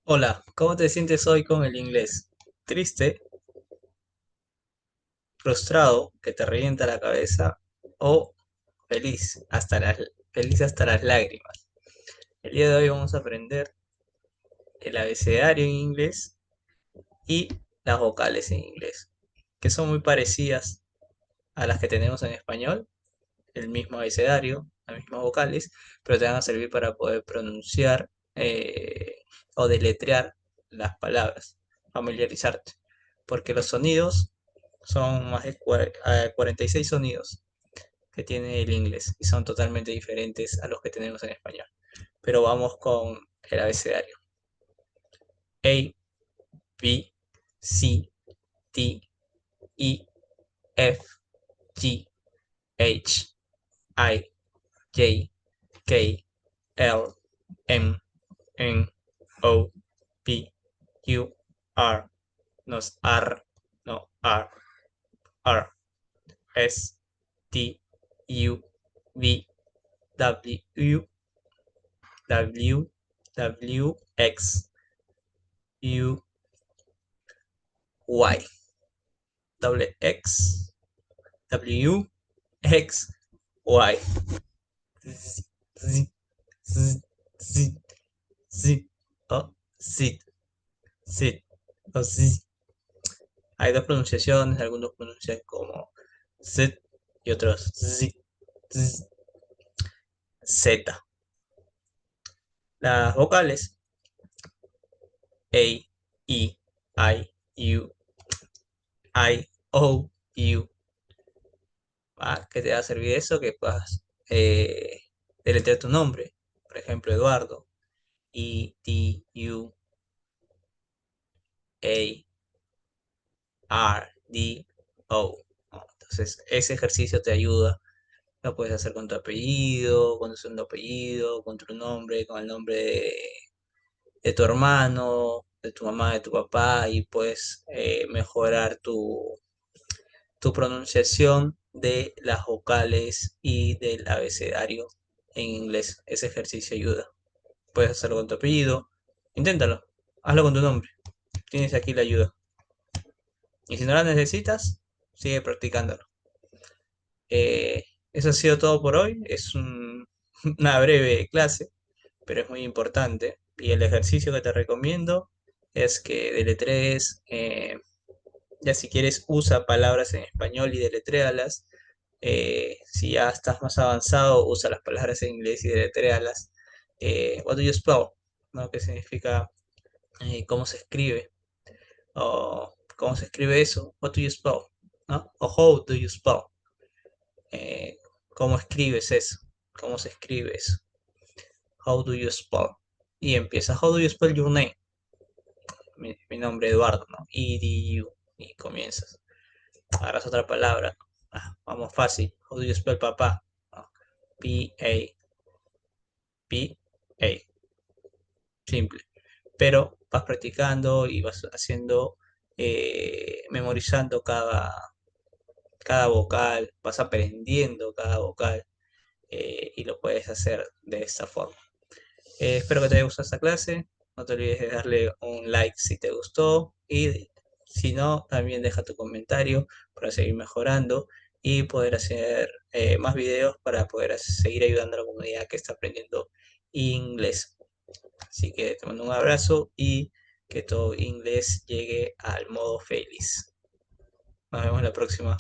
Hola, ¿cómo te sientes hoy con el inglés? ¿Triste, frustrado, que te revienta la cabeza o feliz hasta las lágrimas? El día de hoy vamos a aprender el abecedario en inglés y las vocales en inglés, que son muy parecidas a las que tenemos en español, el mismo abecedario, las mismas vocales, pero te van a servir para poder pronunciar o deletrear las palabras, familiarizarte, porque los sonidos son más de 46 sonidos que tiene el inglés y son totalmente diferentes a los que tenemos en español. Pero vamos con el abecedario. A, B, C, D, E, F, G, H, I, J, K, L, M, N, O, P, Q, R, no es R, no, R, R, S, T, U, V, W, W, W, X, U, Y, double X, W, X, Y, Z, Z, Z, Z, Z, o Z, Z, o Z. Hay dos pronunciaciones, algunos pronuncian como Z y otros Z, Z, Z. Las vocales A, E, I, U, I, O, U. ¿Que te va a servir eso? Que puedas deletrear tu nombre. Por ejemplo, Eduardo. E, D, U, A, R, D, O. ¿No? Entonces, ese ejercicio te ayuda. Lo puedes hacer con tu apellido, con tu segundo apellido, con tu nombre, con el nombre de tu hermano, de tu mamá, de tu papá, y puedes mejorar tu pronunciación de las vocales y del abecedario en inglés. Ese ejercicio ayuda. Puedes hacerlo con tu apellido. Inténtalo. Hazlo con tu nombre. Tienes aquí la ayuda. Y si no la necesitas, sigue practicándolo. Eso ha sido todo por hoy. Una breve clase, pero es muy importante. Y el ejercicio que te recomiendo es que deletrees, ya si quieres, usa palabras en español y deletréalas. Si ya estás más avanzado, usa las palabras en inglés y deletréalas. What do you spell? ¿No? ¿Qué significa? ¿Cómo se escribe? O cómo se escribe eso, what do you spell, ¿no? O how do you spell, Eh, cómo escribes eso, cómo se escribe eso, how do you spell, y empieza, how do you spell your name, mi nombre Eduardo, ¿no? E-D-U, y comienzas, agarras otra palabra, vamos fácil, how do you spell papá, ¿no? P-A-P-A, simple, pero vas practicando y vas haciendo, memorizando cada vocal, vas aprendiendo cada vocal, y lo puedes hacer de esta forma. Espero que te haya gustado esta clase. No te olvides de darle un like si te gustó y si no, también deja tu comentario para seguir mejorando y poder hacer más videos para poder seguir ayudando a la comunidad que está aprendiendo inglés. Así que te mando un abrazo y que todo inglés llegue al modo feliz. Nos vemos la próxima.